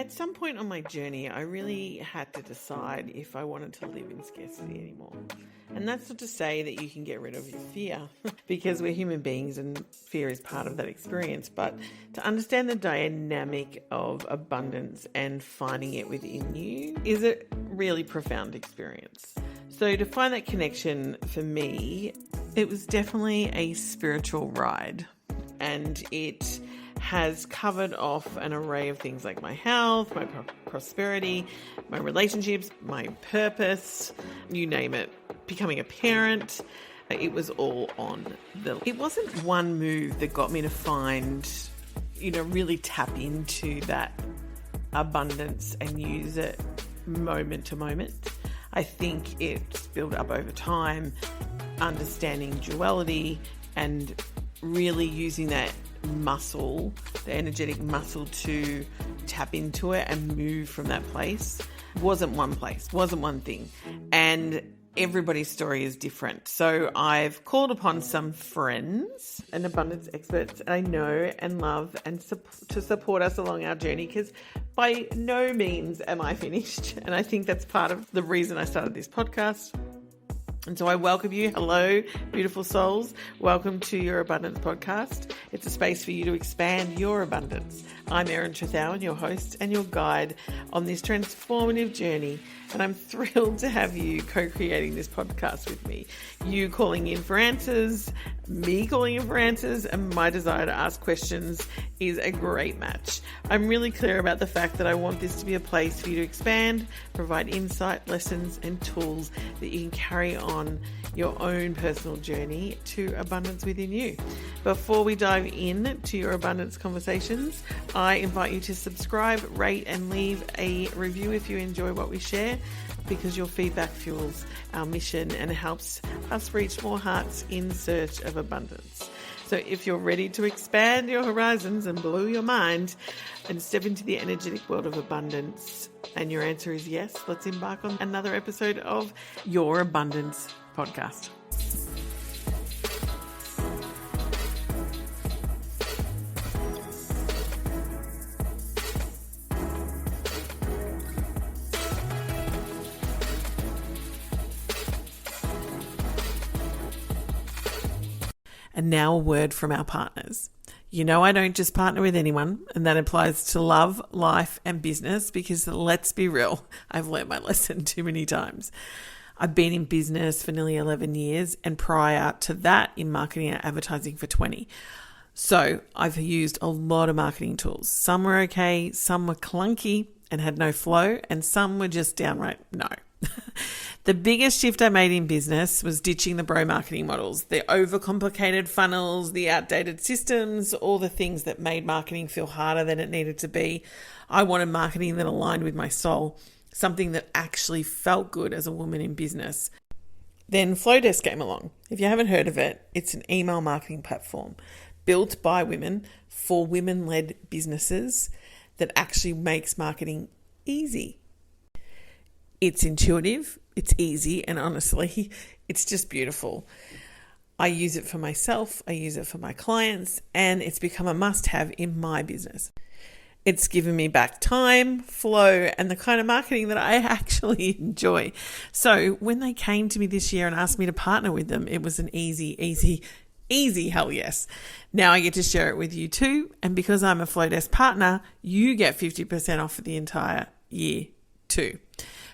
At some point on my journey, I really had to decide if I wanted to live in scarcity anymore. And that's not to say that you can get rid of your fear, because we're human beings and fear is part of that experience. But to understand the dynamic of abundance and finding it within you is a really profound experience. So to find that connection for me, it was definitely a spiritual ride, and it has covered off an array of things like my health, my prosperity, my relationships, my purpose, you name it, becoming a parent. It was all on it wasn't one move that got me to find, really tap into that abundance and use it moment to moment. I think it's built up over time, understanding duality and really using that muscle, the energetic muscle, to tap into it and move from that place. Wasn't one place, wasn't one thing. And everybody's story is different. So I've called upon some friends and abundance experts I know and love and to support us along our journey, because by no means am I finished. And I think that's part of the reason I started this podcast. And so I welcome you. Hello, beautiful souls. Welcome to Your Abundance Podcast. It's a space for you to expand your abundance. I'm Eiran, your host and your guide on this transformative journey. And I'm thrilled to have you co-creating this podcast with me. You calling in for answers, me calling in for answers, and my desire to ask questions is a great match. I'm really clear about the fact that I want this to be a place for you to expand, provide insight, lessons, and tools that you can carry on your own personal journey to abundance within you. Before we dive in to your abundance conversations, I invite you to subscribe, rate, and leave a review if you enjoy what we share, because your feedback fuels our mission and helps us reach more hearts in search of abundance. So if you're ready to expand your horizons and blow your mind and step into the energetic world of abundance, and your answer is yes, let's embark on another episode of Your Abundance Podcast. And now a word from our partners. You know I don't just partner with anyone, and that applies to love, life, and business, because let's be real, I've learned my lesson too many times. I've been in business for nearly 11 years, and prior to that in marketing and advertising for 20. So I've used a lot of marketing tools. Some were okay, some were clunky and had no flow, and some were just downright no. The biggest shift I made in business was ditching the bro marketing models, the overcomplicated funnels, the outdated systems, all the things that made marketing feel harder than it needed to be. I wanted marketing that aligned with my soul, something that actually felt good as a woman in business. Then Flowdesk came along. If you haven't heard of it, it's an email marketing platform built by women for women-led businesses that actually makes marketing easy. It's intuitive, it's easy, and honestly, it's just beautiful. I use it for myself, I use it for my clients, and it's become a must-have in my business. It's given me back time, flow, and the kind of marketing that I actually enjoy. So when they came to me this year and asked me to partner with them, it was an easy hell yes. Now I get to share it with you too, and because I'm a Flowdesk partner, you get 50% off for the entire year too.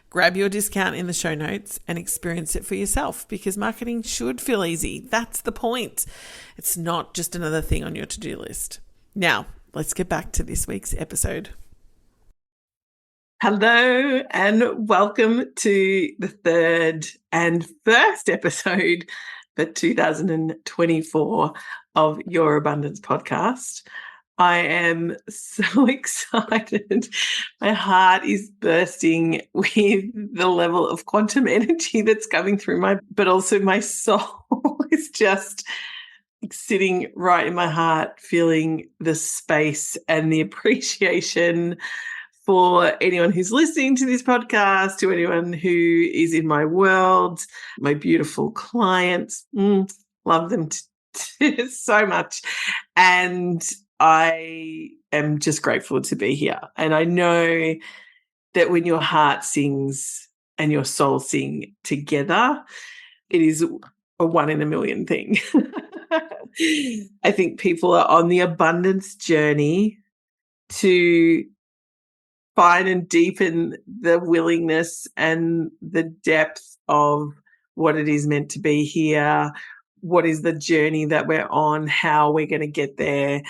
Grab your discount in the show notes and experience it for yourself, because marketing should feel easy. That's the point. It's not just another thing on your to-do list. Now, let's get back to this week's episode. Hello and welcome to the third and first episode for 2024 of Your Abundance Podcast. I am so excited. My heart is bursting with the level of quantum energy that's coming through but also my soul is just sitting right in my heart, feeling the space and the appreciation for anyone who's listening to this podcast, to anyone who is in my world, my beautiful clients. Love them so much. And I am just grateful to be here. And I know that when your heart sings and your soul sing together, it is a 1 in a million thing. I think people are on the abundance journey to find and deepen the willingness and the depth of what it is meant to be here, what is the journey that we're on, how we're going to get there,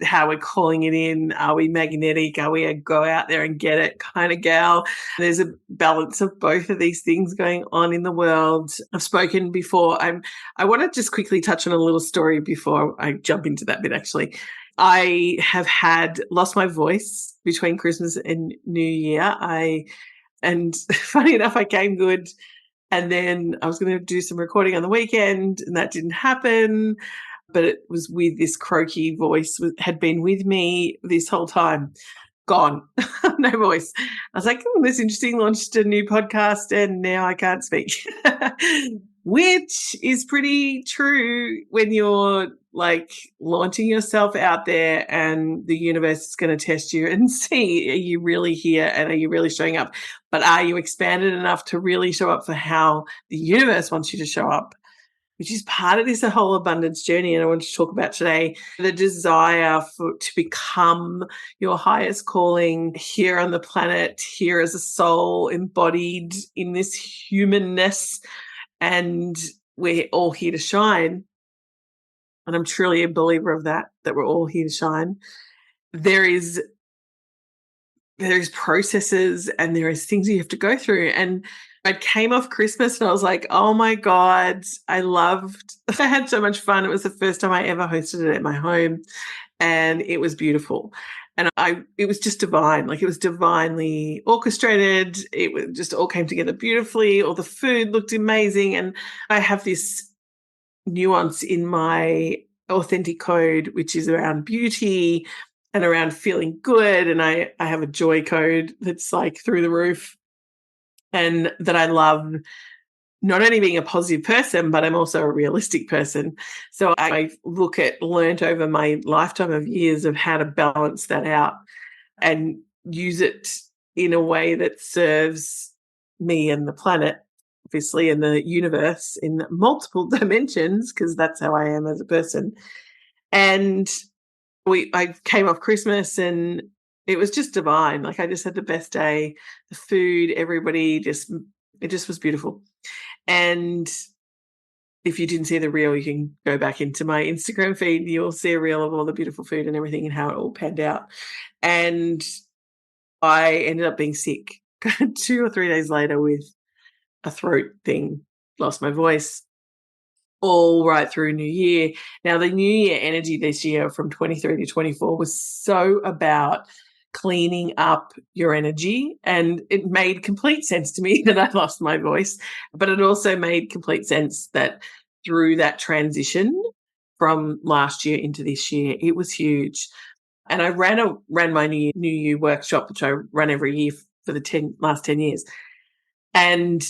how we're calling it in. Are we magnetic? Are we a go out there and get it kind of gal? There's a balance of both of these things going on in the world. I've spoken before. I want to just quickly touch on a little story before I jump into that bit, actually. I have lost my voice between Christmas and New Year. And funny enough, I came good. And then I was going to do some recording on the weekend, and that didn't happen. But it was with this croaky voice had been with me this whole time. Gone. No voice. I was like, oh, that's interesting. Launched a new podcast and now I can't speak. Which is pretty true when you're like launching yourself out there and the universe is going to test you and see, are you really here and are you really showing up? But are you expanded enough to really show up for how the universe wants you to show up? Which is part of this whole abundance journey. And I want to talk about today the desire to become your highest calling here on the planet, here as a soul embodied in this humanness. And we're all here to shine. And I'm truly a believer of that we're all here to shine. There's processes and there is things you have to go through. And I came off Christmas and I was like, oh my God, I had so much fun. It was the first time I ever hosted it at my home and it was beautiful. And it was just divine. Like it was divinely orchestrated. It just all came together beautifully. All the food looked amazing. And I have this nuance in my authentic code, which is around beauty and around feeling good. And I have a joy code that's like through the roof. And that I love not only being a positive person, but I'm also a realistic person. So I learnt over my lifetime of years of how to balance that out and use it in a way that serves me and the planet, obviously, and the universe in multiple dimensions, because that's how I am as a person. And I came off Christmas and it was just divine. Like I just had the best day. The food, everybody it just was beautiful. And if you didn't see the reel, you can go back into my Instagram feed. You'll see a reel of all the beautiful food and everything and how it all panned out. And I ended up being sick 2 or 3 days later with a throat thing, lost my voice. All right through New Year. Now, the New Year energy this year from 23 to 24 was so about cleaning up your energy. And it made complete sense to me that I lost my voice, but it also made complete sense that through that transition from last year into this year, it was huge. And I ran my New Year workshop, which I run every year for the last 10 years. And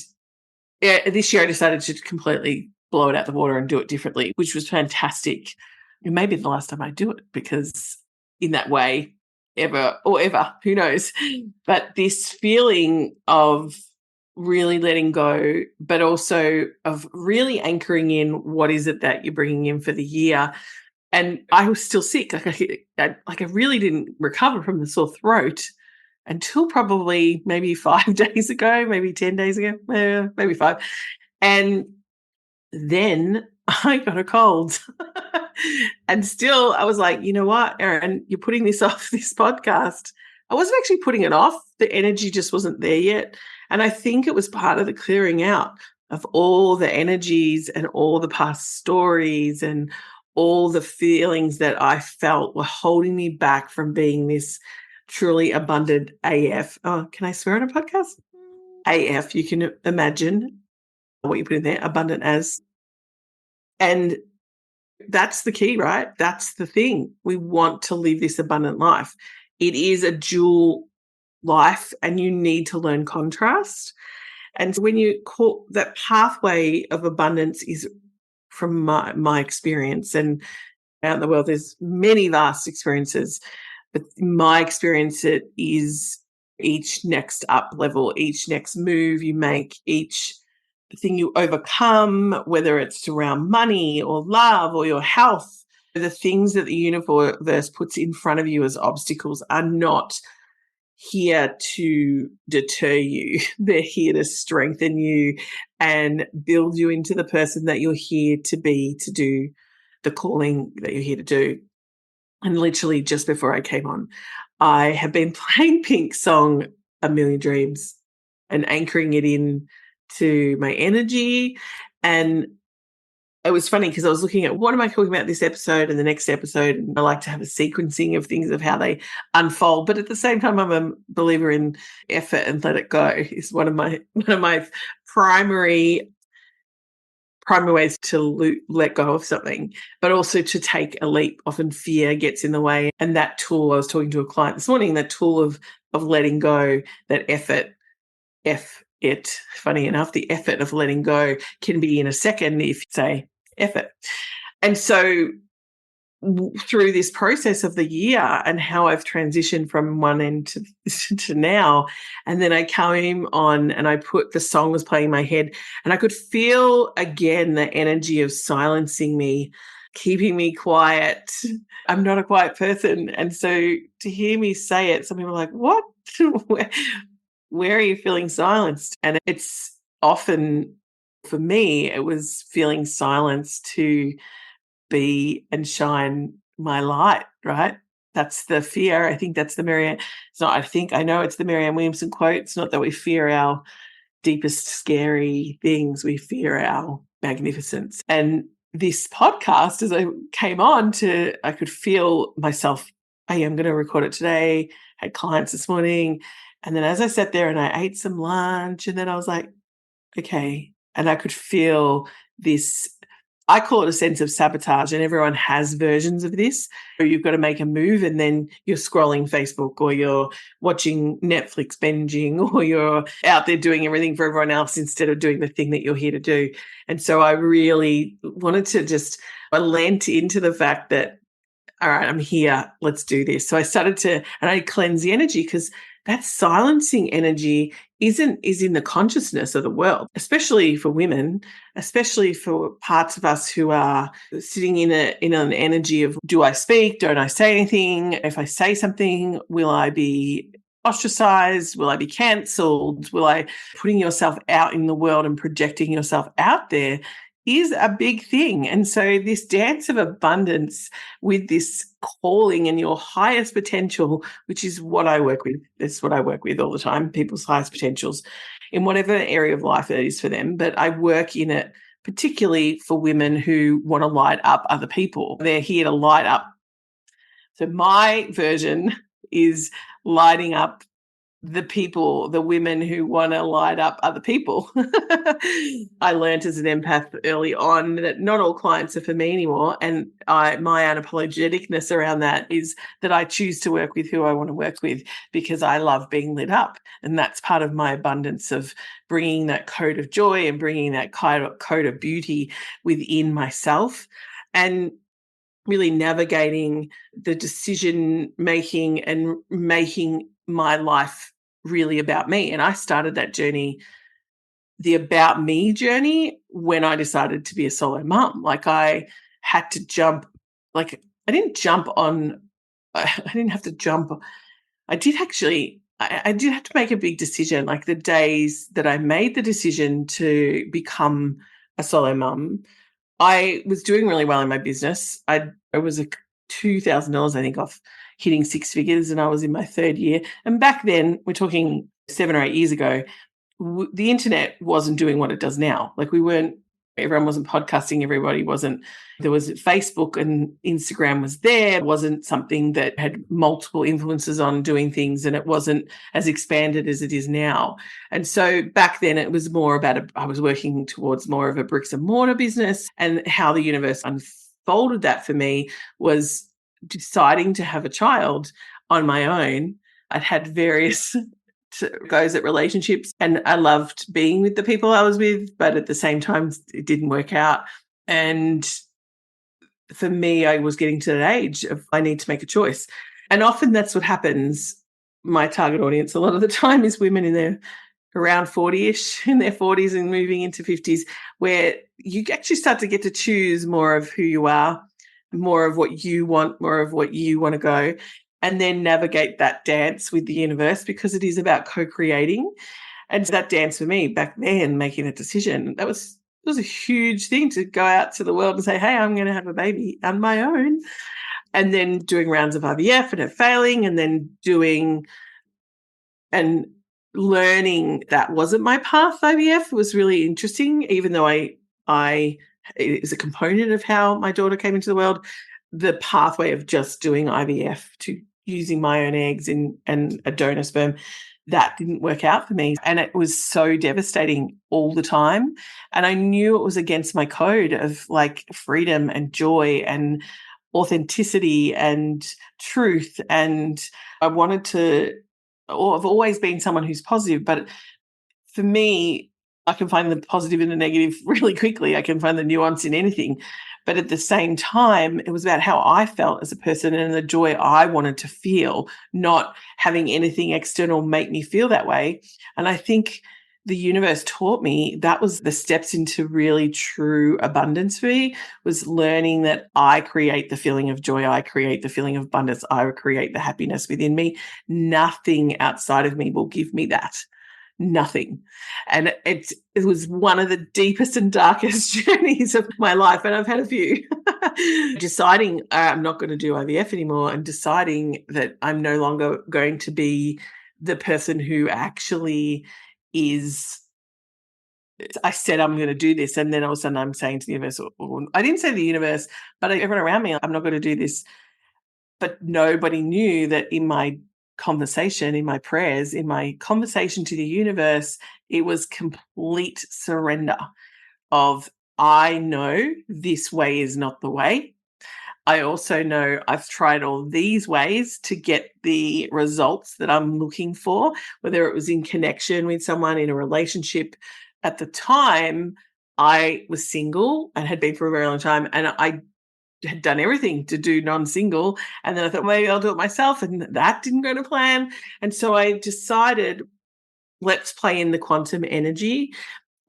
this year I decided to completely blow it out the water and do it differently, which was fantastic. It may be the last time I do it because in that way, ever, who knows. But this feeling of really letting go, but also of really anchoring in what is it that you're bringing in for the year. And I was still sick. I really didn't recover from the sore throat until probably maybe 5 days ago, maybe 10 days ago, maybe 5. And then I got a cold. And still I was like, you know what, Eiran, you're putting this off, this podcast. I wasn't actually putting it off. The energy just wasn't there yet. And I think it was part of the clearing out of all the energies and all the past stories and all the feelings that I felt were holding me back from being this truly abundant AF. Oh, can I swear on a podcast? AF, you can imagine what you put in there, abundant as. And that's the key, right? That's the thing. We want to live this abundant life. It is a dual life and you need to learn contrast. And when you call that pathway of abundance is from my experience, and out in the world, there's many vast experiences, But in my experience, it is each next up level, each next move you make, each thing you overcome, whether it's around money or love or your health, the things that the universe puts in front of you as obstacles are not here to deter you. They're here to strengthen you and build you into the person that you're here to be, to do the calling that you're here to do. And literally just before I came on, I have been playing Pink's song A Million Dreams and anchoring it in to my energy. And it was funny because I was looking at what am I talking about this episode and the next episode, and I like to have a sequencing of things of how they unfold. But at the same time, I'm a believer in effort and let it go. Is one of my primary ways to let go of something, but also to take a leap. Often fear gets in the way, and that tool, I was talking to a client this morning, that tool of letting go, that effort, funny enough, the effort of letting go can be in a second if you say effort. And so through this process of the year and how I've transitioned from one end to now, and then I came on and I put the song was playing in my head, and I could feel again the energy of silencing me, keeping me quiet. I'm not a quiet person. And so to hear me say it, some people are like, what? Where are you feeling silenced? And it's often, for me, it was feeling silenced to be and shine my light, right? That's the fear. I think that's the I know it's the Marianne Williamson quote. It's not that we fear our deepest, scary things. We fear our magnificence. And this podcast, as I came on I could feel myself, hey, I'm going to record it today. Had clients this morning. And then as I sat there and I ate some lunch, and then I was like, okay. And I could feel this, I call it a sense of sabotage, and everyone has versions of this. You've got to make a move and then you're scrolling Facebook, or you're watching Netflix binging, or you're out there doing everything for everyone else instead of doing the thing that you're here to do. And so I really wanted to I lent into the fact that, all right, I'm here, let's do this. So I started and I cleanse the energy, because that silencing energy is in the consciousness of the world, especially for women, especially for parts of us who are sitting in an energy of, do I speak? Don't I say anything? If I say something, will I be ostracized? Will I be cancelled? Putting yourself out in the world and projecting yourself out there is a big thing. And so this dance of abundance with this calling and your highest potential, which is what I work with. That's what I work with all the time, people's highest potentials in whatever area of life it is for them. But I work in it particularly for women who want to light up other people. They're here to light up. So my version is lighting up the people, the women who want to light up other people. I learned as an empath early on that not all clients are for me anymore. And my unapologeticness around that is that I choose to work with who I want to work with, because I love being lit up. And that's part of my abundance of bringing that code of joy and bringing that code of beauty within myself, and really navigating the decision making and making my life really about me. And I started that journey, the about me journey, when I decided to be a solo mum. Like I had to jump, like I didn't jump on, I didn't have to jump. I did actually, I did have to make a big decision. Like the days that I made the decision to become a solo mum, I was doing really well in my business. I was $2,000, I think, off hitting six figures, and I was in my third year. And back then, we're talking 7 or 8 years ago, the internet wasn't doing what it does now. Like everyone wasn't podcasting, there was Facebook and Instagram was there. It wasn't something that had multiple influences on doing things, and it wasn't as expanded as it is now. And so back then it was more about, I was working towards more of a bricks and mortar business, and how the universe unfolded that for me was deciding to have a child on my own. I'd had various goes at relationships, and I loved being with the people I was with, but at the same time it didn't work out. And for me, I was getting to that age of I need to make a choice. And often that's what happens. My target audience a lot of the time is women in their around 40-ish, in their 40s and moving into 50s, where you actually start to get to choose more of who you are, more of what you want, more of what you want to go, and then navigate that dance with the universe, because it is about co-creating. And that dance for me back then, making a decision, it was a huge thing to go out to the world and say, hey, I'm going to have a baby on my own. And then doing rounds of IVF and it failing, and then doing and learning that wasn't my path. IVF was really interesting, even though I it is a component of how my daughter came into the world. The pathway of just doing IVF to using my own eggs and a donor sperm, that didn't work out for me. And it was so devastating all the time. And I knew it was against my code of like freedom and joy and authenticity and truth. And I wanted to, or I've always been someone who's positive, but for me, I can find the positive and the negative really quickly. I can find the nuance in anything. But at the same time, it was about how I felt as a person and the joy I wanted to feel, not having anything external make me feel that way. And I think the universe taught me that was the steps into really true abundance for me, was learning that I create the feeling of joy, I create the feeling of abundance, I create the happiness within me. Nothing outside of me will give me that. Nothing. And it was one of the deepest and darkest journeys of my life, and I've had a few. Deciding I'm not going to do IVF anymore, and deciding that I'm no longer going to be the person who actually is. I said I'm going to do this, and then all of a sudden I'm saying to the universe, or I didn't say to the universe, but everyone around me, I'm not going to do this. But nobody knew that in my conversation, in my prayers, in my conversation to the universe, it was complete surrender of, I know this way is not the way. I also know I've tried all these ways to get the results that I'm looking for, whether it was in connection with someone, in a relationship. At the time, I was single and had been for a very long time, and I had done everything to do non-single. And then I thought, maybe I'll do it myself. And that didn't go to plan. And so I decided, let's play in the quantum energy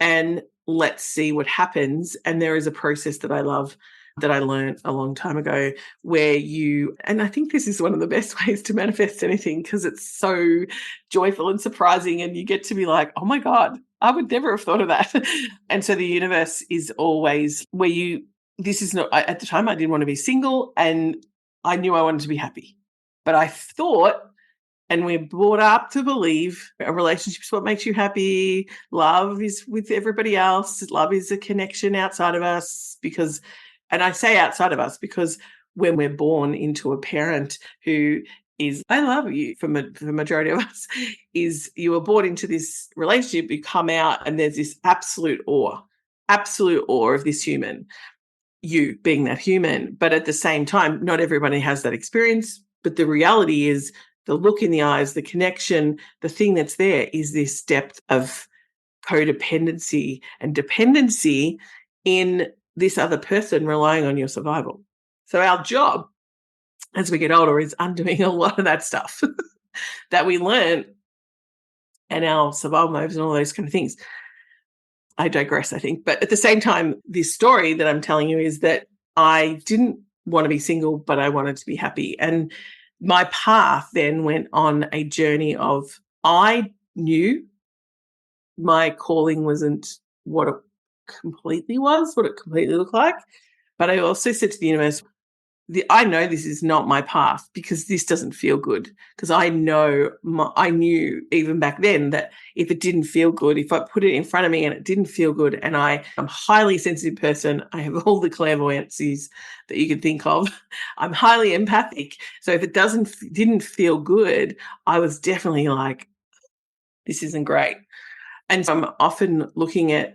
and let's see what happens. And there is a process that I love that I learned a long time ago, where and I think this is one of the best ways to manifest anything, because it's so joyful and surprising, and you get to be like, oh my God, I would never have thought of that. And so the universe is always where this is not, at the time I didn't want to be single, and I knew I wanted to be happy. But I thought, and we're brought up to believe, a relationship is what makes you happy. Love is with everybody else. Love is a connection outside of us, because, and I say outside of us because when we're born into a parent who is, I love you, for the majority of us, is you are born into this relationship, you come out and there's this absolute awe of this human, you being that human. But at the same time, not everybody has that experience. But the reality is, the look in the eyes, the connection, the thing that's there is this depth of codependency and dependency in this other person relying on your survival. So our job as we get older is undoing a lot of that stuff that we learn, and our survival moves and all those kind of things. I digress, I think. But at the same time, this story that I'm telling you is that I didn't want to be single, but I wanted to be happy. And my path then went on a journey of, I knew my calling wasn't what it completely was, what it completely looked like. But I also said to the universe, I know this is not my path, because this doesn't feel good. Because I knew even back then that if it didn't feel good, if I put it in front of me and it didn't feel good, and I'm a highly sensitive person, I have all the clairvoyancies that you could think of. I'm highly empathic. So if it didn't feel good, I was definitely like, this isn't great. And so I'm often looking at,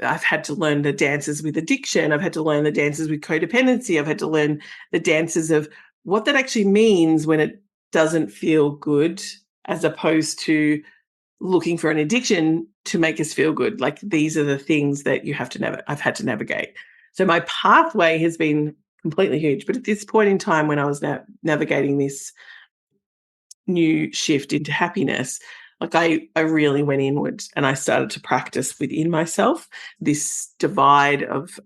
I've had to learn the dances with addiction. I've had to learn the dances with codependency. I've had to learn the dances of what that actually means when it doesn't feel good, as opposed to looking for an addiction to make us feel good. Like, these are the things that you have to I've had to navigate. So my pathway has been completely huge. But at this point in time, when I was navigating this new shift into happiness, like I really went inward and I started to practice within myself this divide of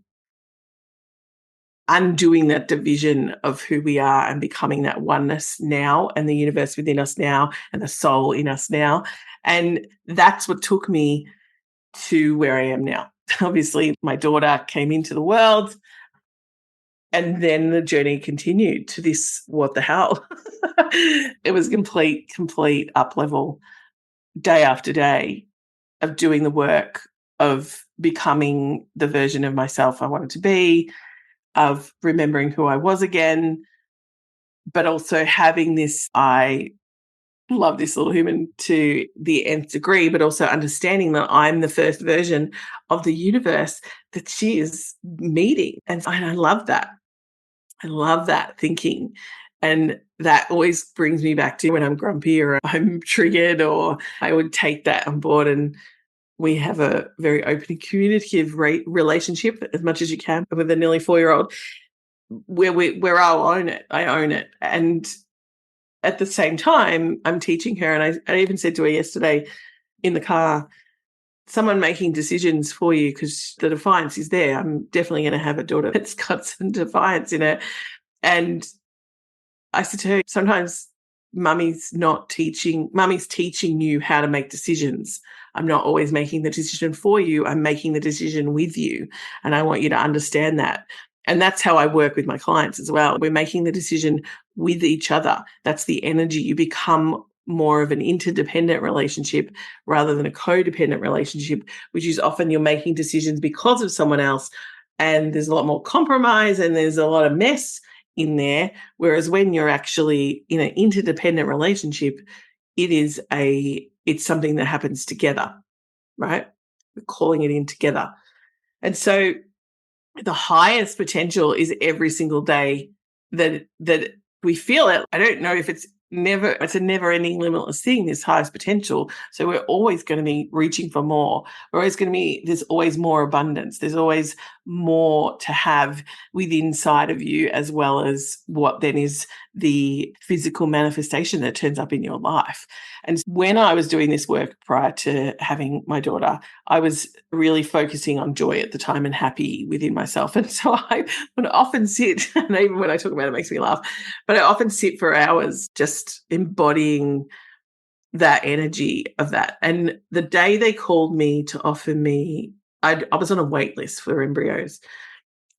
undoing that division of who we are and becoming that oneness now, and the universe within us now, and the soul in us now. And that's what took me to where I am now. Obviously, my daughter came into the world, and then the journey continued to this, what the hell? It was complete up level, day after day, of doing the work of becoming the version of myself I wanted to be, of remembering who I was again, but also having this, I love this little human to the nth degree, but also understanding that I'm the first version of the universe that she is meeting. And I love that. I love that thinking. And that always brings me back to when I'm grumpy or I'm triggered, or I would take that on board. And we have a very open and communicative relationship, as much as you can, with a nearly 4-year-old, where I'll own it. I own it. And at the same time, I'm teaching her, and I even said to her yesterday in the car, someone making decisions for you, because the defiance is there. I'm definitely going to have a daughter that's got some defiance in her. And I said to her, sometimes mummy's teaching you how to make decisions. I'm not always making the decision for you. I'm making the decision with you. And I want you to understand that. And that's how I work with my clients as well. We're making the decision with each other. That's the energy. You become more of an interdependent relationship rather than a codependent relationship, which is often you're making decisions because of someone else. And there's a lot more compromise and there's a lot of mess in there. Whereas when you're actually in an interdependent relationship, it's something that happens together, right? We're calling it in together. And so the highest potential is every single day that we feel it. I don't know if it's a never ending limitless thing, this highest potential. So we're always going to be reaching for more. There's always more abundance. There's always more to have within inside of you, as well as what then is the physical manifestation that turns up in your life. And when I was doing this work prior to having my daughter, I was really focusing on joy at the time and happy within myself. And so I would often sit, and even when I talk about it, it makes me laugh, but I often sit for hours just embodying that energy of that. And the day they called me to offer me, I was on a wait list for embryos.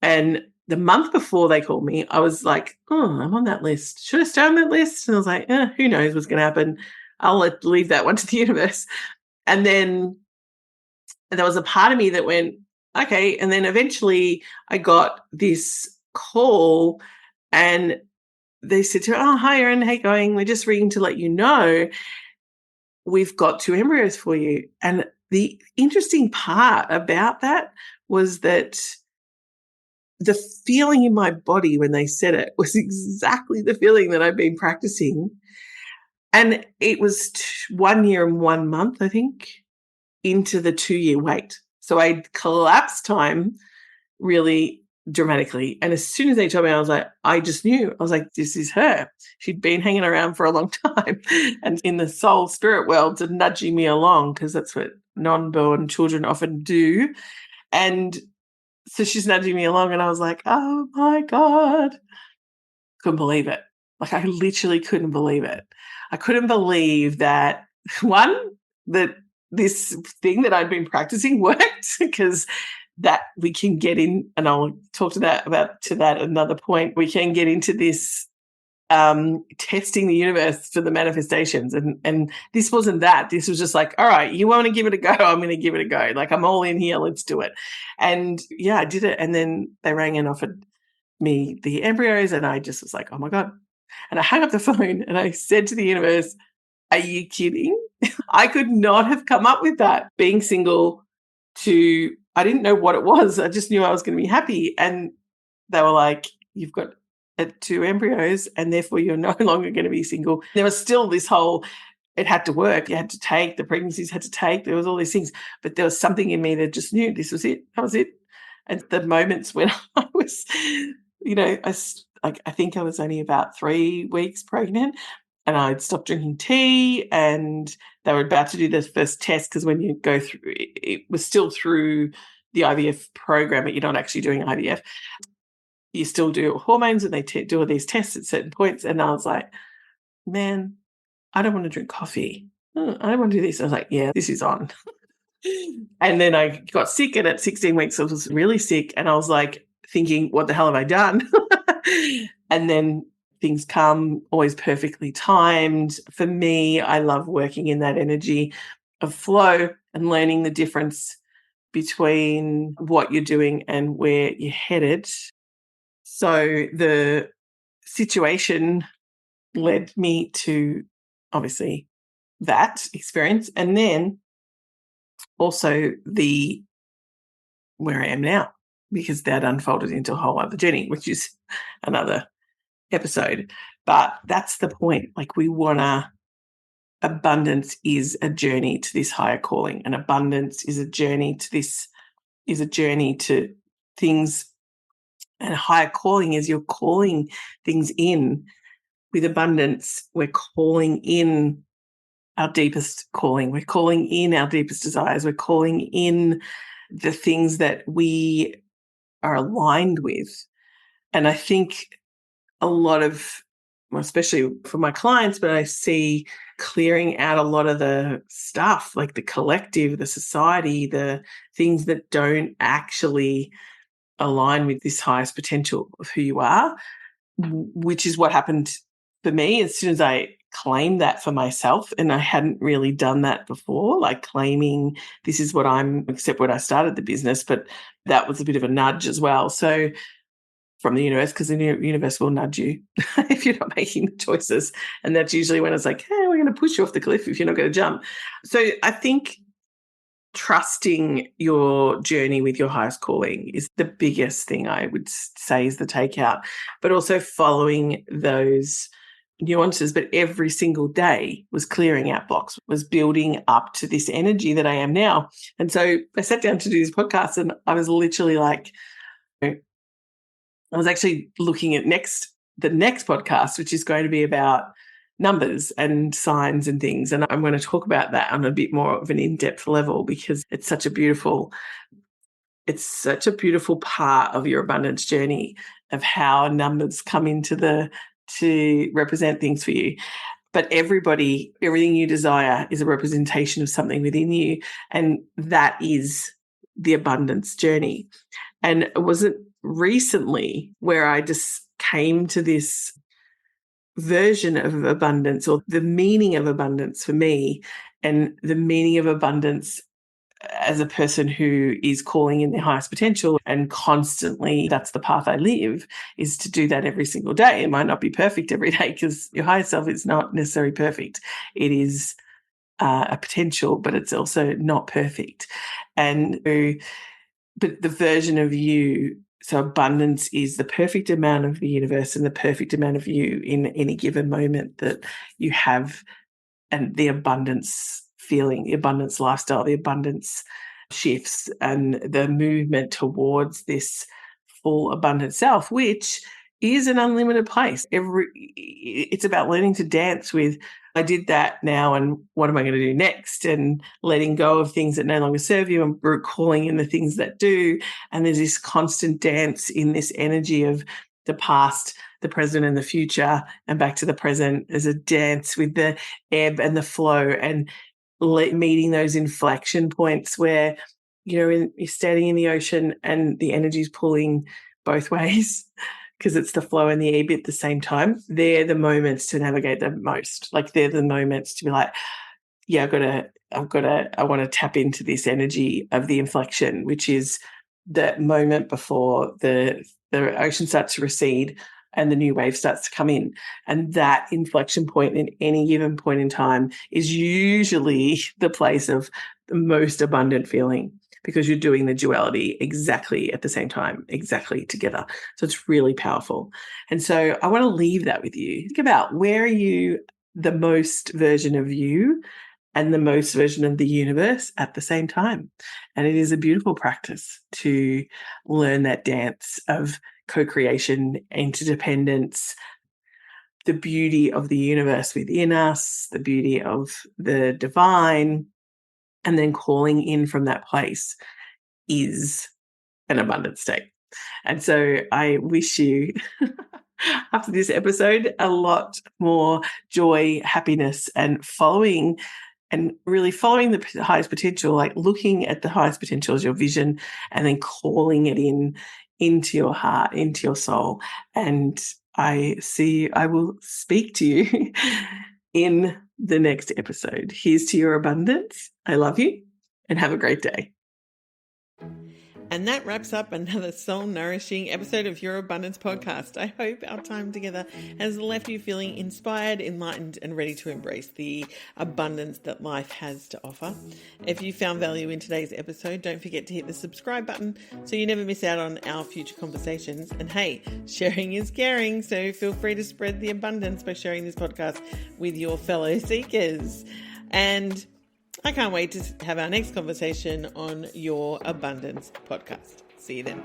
And the month before they called me, I was like, oh, I'm on that list. Should I stay on that list? And I was like, who knows what's going to happen? I'll leave that one to the universe. And then there was a part of me that went, okay. And then eventually I got this call and they said to her, oh, hi, Erin, how you going? We're just ringing to let you know we've got 2 embryos for you. And the interesting part about that was that the feeling in my body when they said it was exactly the feeling that I've been practicing. And it was 1 year and 1 month, I think, into the 2-year wait. So I collapsed time really dramatically. And as soon as they told me, I just knew. I was like, this is her. She'd been hanging around for a long time. And in the soul spirit world, to nudging me along, because that's what non-born children often do. And so she's nudging me along, and I was like, oh my God. Couldn't believe it. Like, I literally couldn't believe it. I couldn't believe that, one, that this thing that I'd been practicing worked, because that we can get in, and I'll talk to that another point. We can get into this testing the universe for the manifestations. And this wasn't that. This was just like, all right, you want to give it a go? I'm going to give it a go. Like, I'm all in here. Let's do it. And yeah, I did it. And then they rang and offered me the embryos. And I just was like, oh my God. And I hung up the phone and I said to the universe, are you kidding? I could not have come up with that. Being single I didn't know what it was. I just knew I was going to be happy. And they were like, you've got 2 embryos and therefore you're no longer going to be single. There was still this whole, it had to work. You had to take, the pregnancies had to take. There was all these things. But there was something in me that just knew this was it. That was it. And the moments when I was I think I was only about 3 weeks pregnant, and I'd stopped drinking tea, and they were about to do the first test, because when you go through, it was still through the IVF program, but you're not actually doing IVF. You still do hormones, and they do all these tests at certain points. And I was like, man, I don't want to drink coffee. I don't want to do this. I was like, yeah, this is on. And then I got sick, and at 16 weeks, I was really sick. And I was like thinking, what the hell have I done? And then things come always perfectly timed. For me, I love working in that energy of flow and learning the difference between what you're doing and where you're headed. So the situation led me to, obviously, that experience, and then also where I am now, because that unfolded into a whole other journey, which is another episode. But that's the point. Like, abundance is a journey to this higher calling, and abundance is a journey to things. And higher calling is you're calling things in. With abundance, we're calling in our deepest calling. We're calling in our deepest desires. We're calling in the things that we are aligned with. And I think a lot of, well, especially for my clients, but I see clearing out a lot of the stuff, like the collective, the society, the things that don't actually align with this highest potential of who you are, which is what happened for me as soon as I claimed that for myself. And I hadn't really done that before, like claiming this is what I'm, except when I started the business, but that was a bit of a nudge as well. So from the universe, because the universe will nudge you if you're not making the choices. And that's usually when it's like, hey, we're going to push you off the cliff if you're not going to jump. So I think trusting your journey with your highest calling is the biggest thing I would say is the takeout, but also following those nuances. But every single day was clearing out blocks, was building up to this energy that I am now. And so I sat down to do this podcast, and I was literally like, I was actually looking at the next podcast, which is going to be about numbers and signs and things. And I'm going to talk about that on a bit more of an in-depth level, because it's such a beautiful part of your abundance journey, of how numbers come into to represent things for you. But everything you desire is a representation of something within you. And that is the abundance journey. And it wasn't recently where I just came to this version of abundance, or the meaning of abundance for me, and the meaning of abundance as a person who is calling in their highest potential, and constantly that's the path I live, is to do that every single day. It might not be perfect every day, because your higher self is not necessarily perfect. It is a potential, but it's also not perfect. But the version of you, so abundance is the perfect amount of the universe and the perfect amount of you in any given moment that you have, and the abundance feeling, the abundance lifestyle, the abundance shifts, and the movement towards this full abundant self, which is an unlimited place. It's about learning to dance with, I did that now, and what am I going to do next? And letting go of things that no longer serve you, and recalling in the things that do. And there's this constant dance in this energy of the past, the present, and the future, and back to the present. There's a dance with the ebb and the flow, and meeting those inflection points where, you're standing in the ocean and the energy is pulling both ways, because it's the flow and the ebb at the same time. They're the moments to navigate the most. Like, they're the moments to be like, yeah, I want to tap into this energy of the inflection, which is the moment before the ocean starts to recede and the new wave starts to come in. And that inflection point in any given point in time is usually the place of the most abundant feeling, because you're doing the duality exactly at the same time, exactly together. So it's really powerful. And so I want to leave that with you. Think about, where are you the most version of you and the most version of the universe at the same time? And it is a beautiful practice to learn that dance of co-creation, interdependence, the beauty of the universe within us, the beauty of the divine, and then calling in from that place is an abundant state. And so I wish you, after this episode, a lot more joy, happiness, and really following the highest potential, like looking at the highest potential as your vision and then calling it into your heart, into your soul. And I will speak to you in the next episode. Here's to your abundance. I love you and have a great day. And that wraps up another soul-nourishing episode of Your Abundance Podcast. I hope our time together has left you feeling inspired, enlightened, and ready to embrace the abundance that life has to offer. If you found value in today's episode, don't forget to hit the subscribe button so you never miss out on our future conversations. And hey, sharing is caring, so feel free to spread the abundance by sharing this podcast with your fellow seekers. And I can't wait to have our next conversation on Your Abundance Podcast. See you then.